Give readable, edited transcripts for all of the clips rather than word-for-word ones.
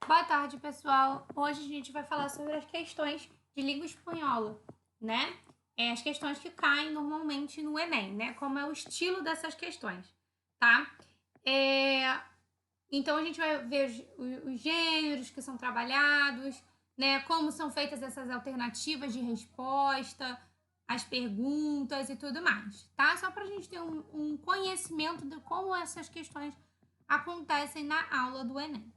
Boa tarde, pessoal. Hoje a gente vai falar sobre as questões de língua espanhola, né? As questões que caem normalmente no Enem, né? Como é o estilo dessas questões, tá? Então a gente vai ver os gêneros que são trabalhados, né? Como são feitas essas alternativas de resposta, as perguntas e tudo mais, tá? Só para a gente ter um conhecimento de como essas questões acontecem na aula do Enem.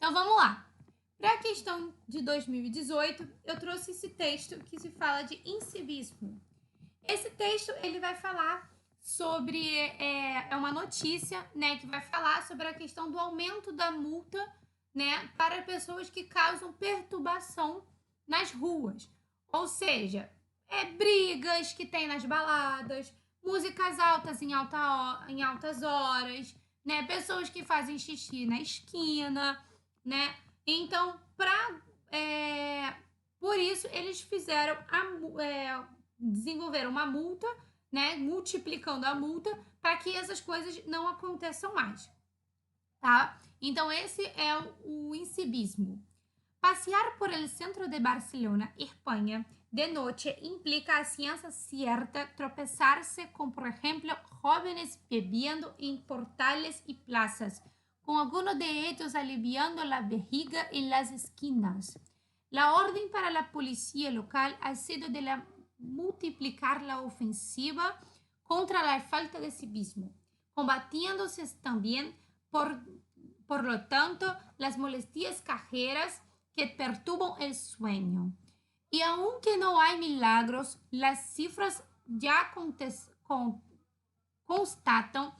Então vamos lá. Para a questão de 2018, eu trouxe esse texto que se fala de incivismo. Esse texto ele vai falar sobre uma notícia, né, que vai falar sobre a questão do aumento da multa, né, para pessoas que causam perturbação nas ruas. Ou seja, brigas que tem nas baladas, músicas altas em altas horas, né, pessoas que fazem xixi na esquina, né? Então, por isso, eles desenvolveram uma multa, né? Multiplicando a multa para que essas coisas não aconteçam mais, tá? Então, esse é o incivismo. Passear por el centro de Barcelona, Espanha, de noche implica a ciencia cierta tropezarse con, por ejemplo, jóvenes bebiendo en portales y plazas, con algunos de ellos aliviando la vejiga en las esquinas. La orden para la policía local ha sido de multiplicar la ofensiva contra la falta de civismo, combatiéndose también, por lo tanto, las molestias cajeras que perturban el sueño. Y aunque no hay milagros, las cifras ya constatan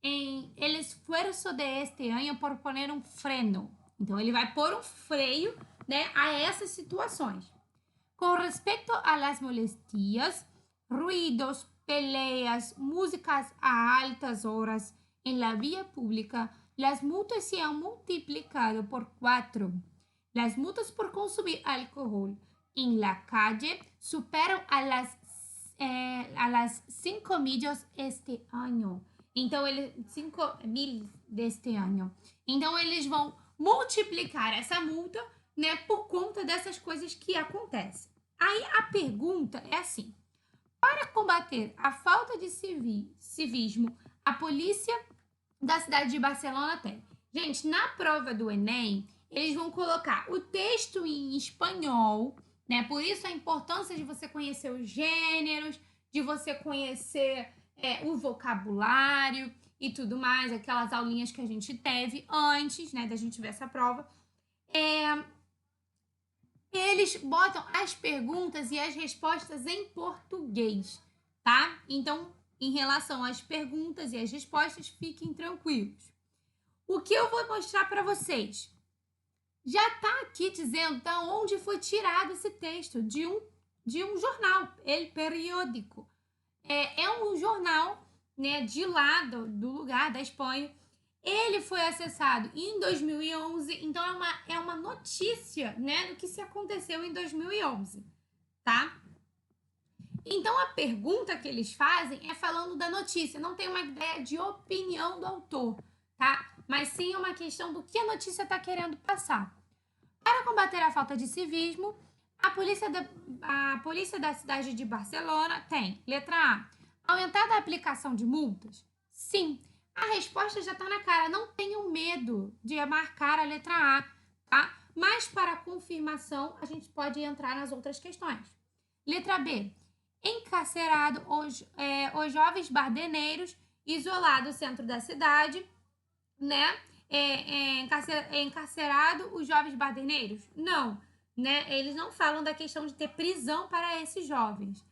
el esforço de este ano por poner um freno. Então, ele vai pôr um freio, né, a essas situações. Com respeito a las molestias, ruidos, peleas, músicas a altas horas en la vía pública, las multas se han multiplicado por 4. Las multas por consumir alcohol en la calle superam a las 5 milhas este ano. Então, 5 mil deste ano. Então, eles vão multiplicar essa multa, né, por conta dessas coisas que acontecem. Aí, a pergunta é assim. Para combater a falta de civismo, a polícia da cidade de Barcelona tem. Gente, na prova do Enem, eles vão colocar o texto em espanhol, né? Por isso a importância de você conhecer os gêneros, de você conhecer o vocabulário e tudo mais, aquelas aulinhas que a gente teve antes, né, da gente ver essa prova. Eles botam as perguntas e as respostas em português, tá? Então, em relação às perguntas e às respostas, fiquem tranquilos. O que eu vou mostrar para vocês? Já está aqui dizendo da onde foi tirado esse texto, de um jornal, El Periódico. É um jornal, né, de lá do lugar da Espanha. Ele foi acessado em 2011, então é uma notícia, né, do que se aconteceu em 2011, tá? Então, a pergunta que eles fazem é falando da notícia, não tem uma ideia de opinião do autor, tá? Mas sim uma questão do que a notícia está querendo passar. Para combater a falta de civismo, a polícia da cidade de Barcelona tem, letra A, aumentada a aplicação de multas? Sim. A resposta já está na cara, não tenham medo de marcar a letra A, tá? Mas para confirmação, a gente pode entrar nas outras questões. Letra B, encarcerado os jovens bardeneiros isolados no centro da cidade, né? Encarcerado os jovens baderneiros? Não, né? Eles não falam da questão de ter prisão para esses jovens.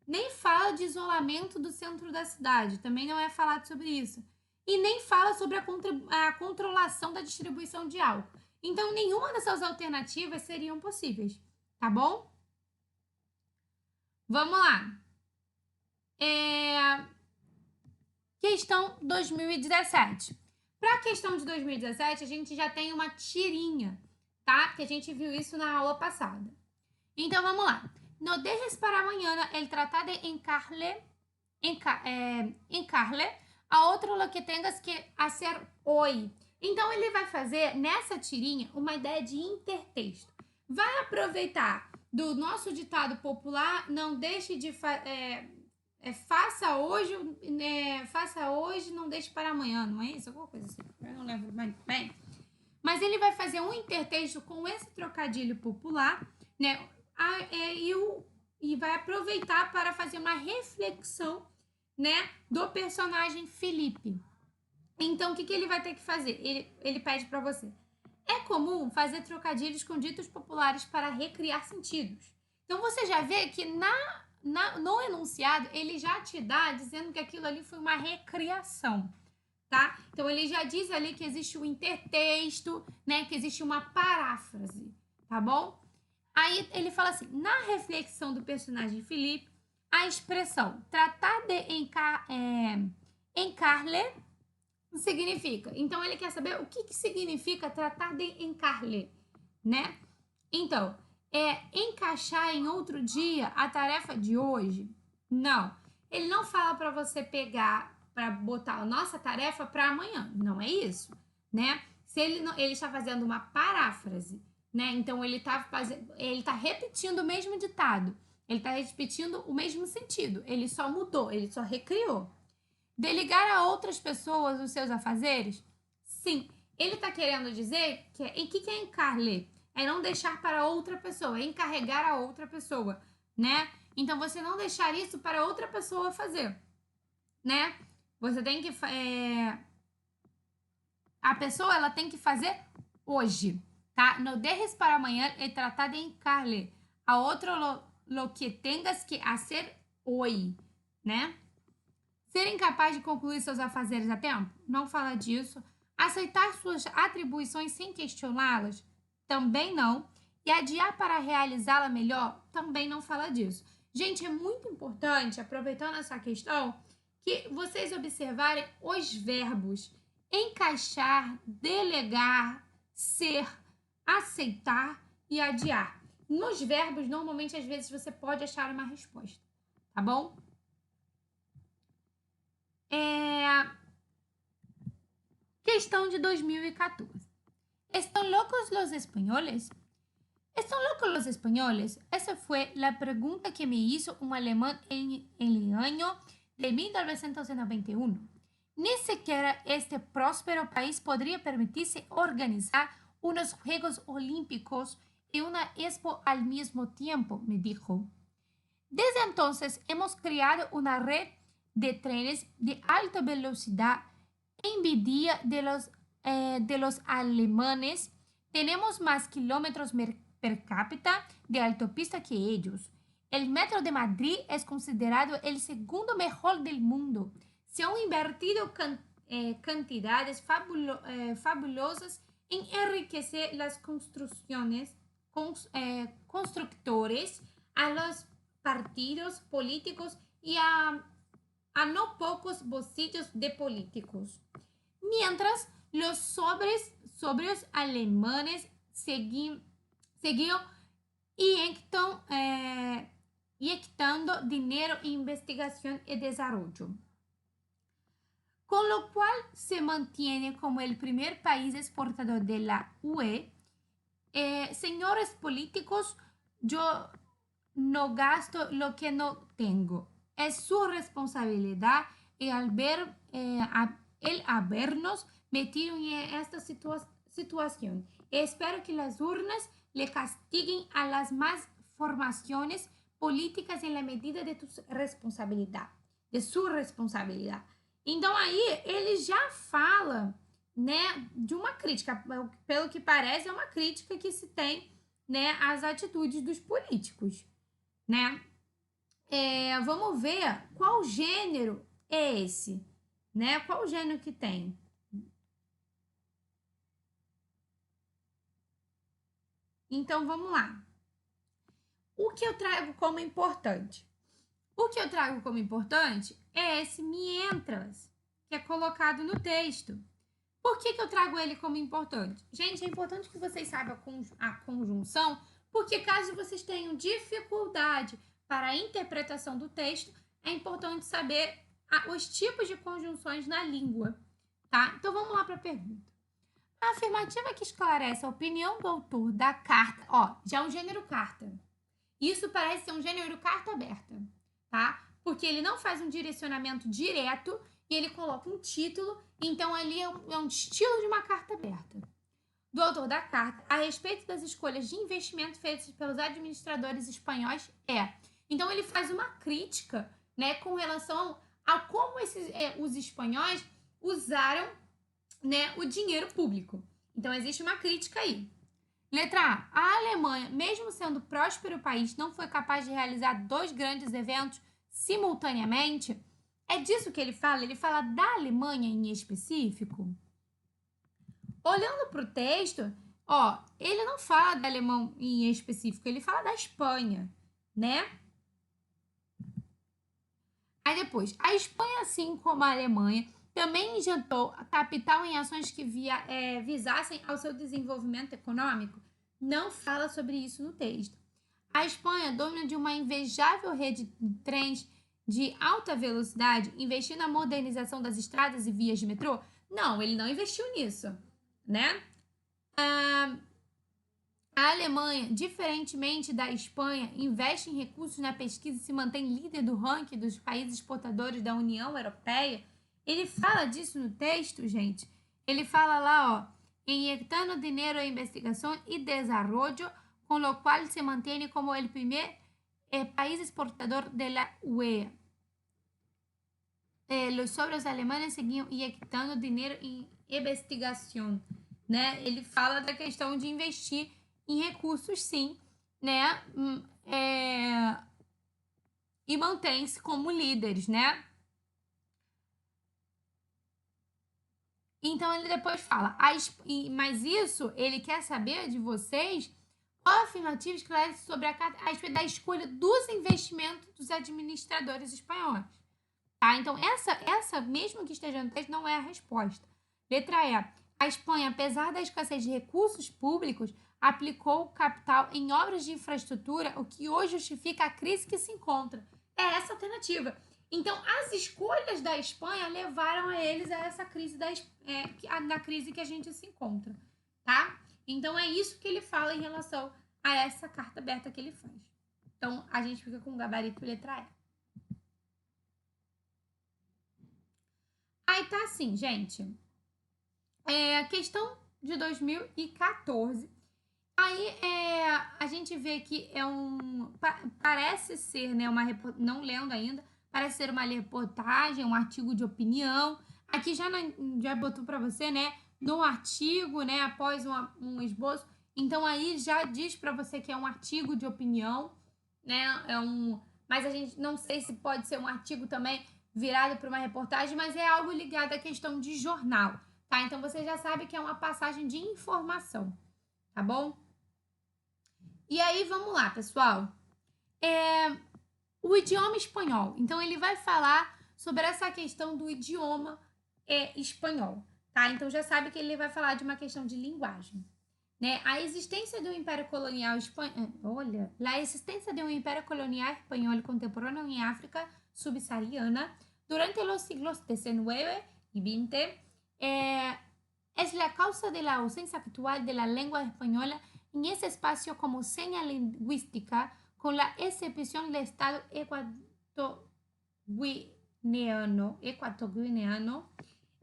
Nem fala de isolamento do centro da cidade, também não é falado sobre isso. E nem fala sobre a controlação da distribuição de álcool. Então, nenhuma dessas alternativas seriam possíveis, tá bom? Vamos lá. Questão 2017. Para a questão de 2017, a gente já tem uma tirinha, tá? Que a gente viu isso na aula passada. Então, vamos lá. No dejes para mañana el tratar de encarle a otro lo que tengas que hacer hoy. Então, ele vai fazer nessa tirinha uma ideia de intertexto. Vai aproveitar do nosso ditado popular, não deixe de faça hoje, não deixe para amanhã, não é isso? Alguma coisa assim, eu não lembro muito bem. Mas ele vai fazer um intertexto com esse trocadilho popular, né? E vai aproveitar para fazer uma reflexão, né, do personagem Felipe. Então, o que ele vai ter que fazer? Ele pede para você. É comum fazer trocadilhos com ditos populares para recriar sentidos. Então, você já vê que no enunciado, ele já te dá dizendo que aquilo ali foi uma recriação, tá? Então, ele já diz ali que existe um intertexto, né? Que existe uma paráfrase, tá bom? Aí, ele fala assim, na reflexão do personagem Felipe, a expressão tratar de encarle significa. Então, ele quer saber o que significa tratar de encarle, né? Então, encaixar em outro dia a tarefa de hoje? Não. Ele não fala para você pegar, para botar a nossa tarefa para amanhã. Não é isso, né? Se ele está fazendo uma paráfrase, né? Então, ele tá repetindo o mesmo ditado. Ele está repetindo o mesmo sentido. Ele só mudou, ele só recriou. Delegar a outras pessoas os seus afazeres? Sim. Ele está querendo dizer que o que é encarler? É não deixar para outra pessoa, é encarregar a outra pessoa, né? Então, você não deixar isso para outra pessoa fazer, né? Você tem que... a pessoa, ela tem que fazer hoje, tá? No dejes para amanhã é tratar de encarle a outro lo que tengas que hacer hoy, né? Ser incapaz de concluir seus afazeres a tempo? Não fala disso. Aceitar suas atribuições sem questioná-las? Também não. E adiar para realizá-la melhor? Também não fala disso. Gente, é muito importante, aproveitando essa questão, que vocês observarem os verbos encaixar, delegar, ser, aceitar e adiar. Nos verbos, normalmente, às vezes, você pode achar uma resposta, tá bom? Questão de 2014. ¿Están locos los españoles? ¿Están locos los españoles? Esa fue la pregunta que me hizo un alemán en el año de 1991. Ni siquiera este próspero país podría permitirse organizar unos Juegos Olímpicos y una expo al mismo tiempo, me dijo. Desde entonces hemos creado una red de trenes de alta velocidad. Envidia de los alemanes. Tenemos más kilómetros per cápita de autopista que ellos. El metro de Madrid es considerado el segundo mejor del mundo. Se han invertido cantidades fabulosas en enriquecer las constructores, a los partidos políticos y a no pocos bolsillos de políticos. Mientras los sobrios alemanes seguían inyectando dinero en investigación y desarrollo. Con lo cual se mantiene como el primer país exportador de la UE. Señores políticos, yo no gasto lo que no tengo. Es su responsabilidad el habernos metido en esta situación. Espero que las urnas le castiguen a las más formaciones políticas en la medida de su responsabilidad. Então, aí, ele já fala, né, de uma crítica. Pelo que parece, é uma crítica que se tem, né, às atitudes dos políticos, né? Vamos ver qual gênero é esse, né? Qual gênero que tem? Então, vamos lá. O que eu trago como importante? O que eu trago como importante é esse mientras, que é colocado no texto. Por que eu trago ele como importante? Gente, é importante que vocês saibam a conjunção, porque caso vocês tenham dificuldade para a interpretação do texto, é importante saber os tipos de conjunções na língua, tá? Então, vamos lá para a pergunta. A afirmativa que esclarece a opinião do autor da carta, ó, já é um gênero carta. Isso parece ser um gênero carta aberta, tá? Porque ele não faz um direcionamento direto e ele coloca um título, então ali é um estilo de uma carta aberta. Do autor da carta, a respeito das escolhas de investimento feitas pelos administradores espanhóis Então ele faz uma crítica, né, com relação a como os espanhóis usaram, né, o dinheiro público. Então existe uma crítica aí. Letra A. A Alemanha, mesmo sendo próspero país, não foi capaz de realizar 2 grandes eventos simultaneamente. É disso que ele fala? Ele fala da Alemanha em específico? Olhando para o texto, ó, ele não fala da Alemanha em específico, ele fala da Espanha, né? Aí depois, a Espanha, assim como a Alemanha, também injetou capital em ações que visassem ao seu desenvolvimento econômico. Não fala sobre isso no texto. A Espanha, dona de uma invejável rede de trens de alta velocidade, investiu na modernização das estradas e vias de metrô? Não, ele não investiu nisso, né? A Alemanha, diferentemente da Espanha, investe em recursos na pesquisa e se mantém líder do ranking dos países exportadores da União Europeia. Ele fala disso no texto, gente. Ele fala lá, ó, inyectando dinheiro em investigação e desenvolvimento, com o qual se mantém como o primeiro país exportador da UE. Os sobres alemães seguiam injetando dinheiro em investigação, né? Ele fala da questão de investir em recursos, sim, né? E mantém-se como líderes, né? Então ele depois fala, mas isso ele quer saber de vocês qual afirmativa esclarece sobre a respeito da escolha dos investimentos dos administradores espanhóis. Tá? Então, essa, mesmo que esteja no texto, não é a resposta. Letra E. A Espanha, apesar da escassez de recursos públicos, aplicou capital em obras de infraestrutura, o que hoje justifica a crise que se encontra. É essa a alternativa. Então, as escolhas da Espanha levaram a eles a essa crise da crise que a gente se encontra, tá? Então, é isso que ele fala em relação a essa carta aberta que ele faz. Então, a gente fica com o gabarito letra E. Aí tá assim, gente. Questão de 2014. Aí a gente vê que parece ser, né, não lendo ainda, parece ser uma reportagem, um artigo de opinião. Aqui já botou para você, né, no artigo, né, após um esboço. Então aí já diz para você que é um artigo de opinião, né, mas a gente não sei se pode ser um artigo também virado para uma reportagem, mas é algo ligado à questão de jornal, tá? Então você já sabe que é uma passagem de informação, tá bom? E aí, vamos lá, pessoal. O idioma espanhol. Então, ele vai falar sobre essa questão do idioma espanhol, tá? Então, já sabe que ele vai falar de uma questão de linguagem, né? A existência do Império Colonial Espanhol... Olha, a existência de um Império Colonial Espanhol contemporâneo em África subsaariana durante os siglos XIX y XX es la causa de la ausencia actual de la lengua española en ese espacio como seña lingüística, con la excepción del Estado ecuatoguineano.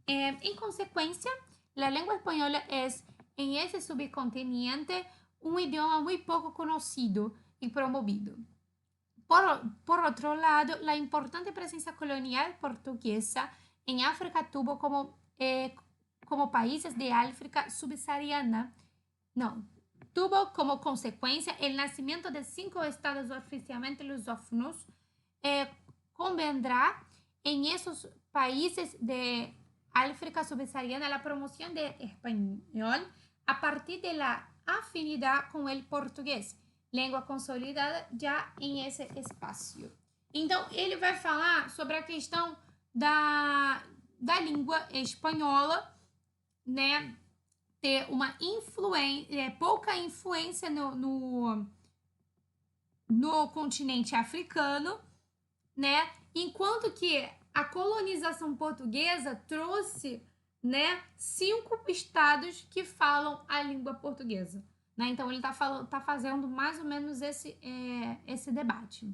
En consecuencia, la lengua española es, en ese subcontinente, un idioma muy poco conocido y promovido. Por otro lado, la importante presencia colonial portuguesa en África tuvo como países de África subsahariana, tuvo como consecuencia el nacimiento de 5 estados oficialmente lusófonos. Convendrá en esos países de África subsahariana la promoción del español a partir de la afinidad con el portugués, língua consolidada já em esse espaço. Então, ele vai falar sobre a questão da língua espanhola, né, ter uma pouca influência no continente africano, né, enquanto que a colonização portuguesa trouxe né, 5 estados que falam a língua portuguesa. Né? Então, ele tá fazendo mais ou menos esse debate.